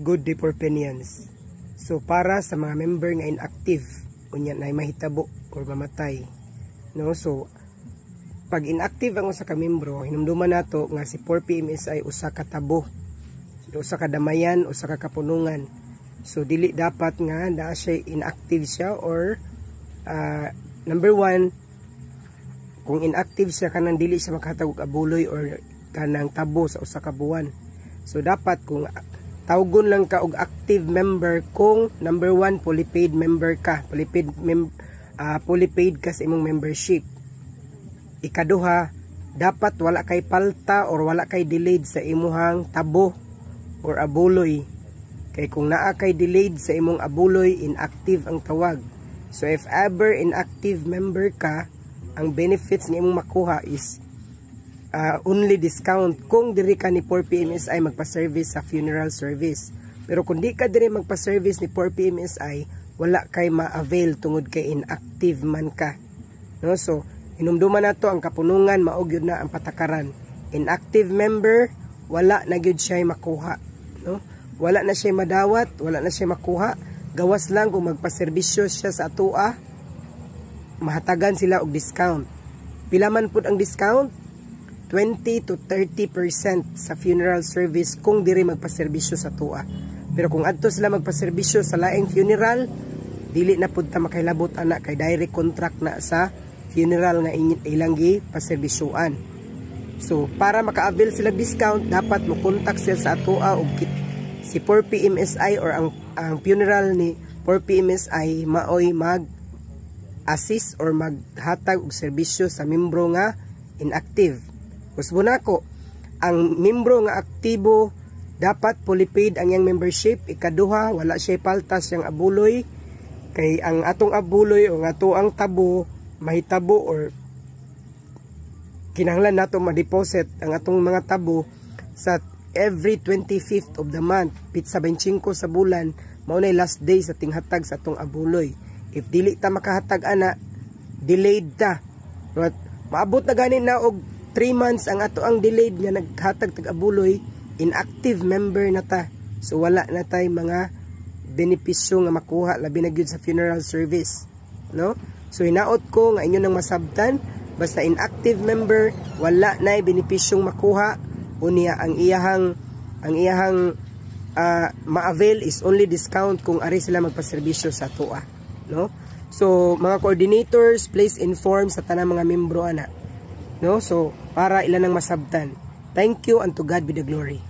good day for opinions. So para sa mga member nga inactive unya na mahitabo or mamatay, no? So pag inactive ang usa ka membro, hinumduman nato nga si 4PMSI usa ka tabo, usa ka damayan, usa ka kapunungan. So dili dapat nga naa siya inactive siya or number 1, kung inactive siya kanang dili siya makahatag og abuloy or kanang tabo sa usa ka buwan. So dapat kung tawgon lang ka og active member kung number 1 fully paid member ka, fully paid ka sa imong membership. Ikaduha, dapat wala kay palta or wala kay delayed sa imuhang tabo or abuloy. Kay kung naa kay delayed sa imong abuloy, inactive ang tawag. So if ever inactive member ka, ang benefits ni imong makuha is only discount kung diri ka ni 4PMSI magpa-service sa funeral service. Pero kung di ka diri magpa-service ni 4PMSI, wala kay ma-avail tungod kay inactive man ka. No? So, hinumduman nato ang kapunungan, maog yun na ang patakaran. Inactive member, wala na gyud siya makuha. No? Wala na siya madawat, wala na siya makuha. Gawas lang kung magpa-serbisyo siya sa atua, mahatagan sila og discount. Pila man pud ang discount? 20 to 30% sa funeral service kung diri magpaserbisyo sa tua. Pero kung adto sila magpaserbisyo sa laing funeral, dili na pud ta makailabot ana kay direct contract na sa funeral nga ilang gi paserbisyuan. So para maka-avail sila discount, dapat mo contact sila sa atua og si 4PMSI or ang funeral ni 4PMSI maoy mag-assist or maghatag og serbisyo sa membro nga inactive. Kusbo nako, ang membro nga aktibo dapat fully paid ang yang membership. Ikaduha, wala siya paltas yang abuloy. Kay ang atong abuloy o nga to ang tabo, mahitabo or kinahanglan nato ma-deposit ang atong mga tabo sa every 25th of the month. Pitsa 25 sa bulan, maunay last day sa tinghatag sa atong abuloy. If dili ta makahatag ana, delayed ta. But maabot na ganin na og 3 months ang ato ang delayed nga naghatag tag abuloy, inactive member na ta. So wala na tay mga benepisyo nga makuha labi na gyud sa funeral service, no? So hinaot ko nga inyo nang masabtan, basta inactive member wala nay benepisyong makuha, unya ang iyahang ma-avail is only discount kung ari sila magpaserbisyo sa tua, no? So mga coordinators, please inform sa tanang mga membro ana. No? So, para ilan ang masabtan. Thank you and to God be the glory.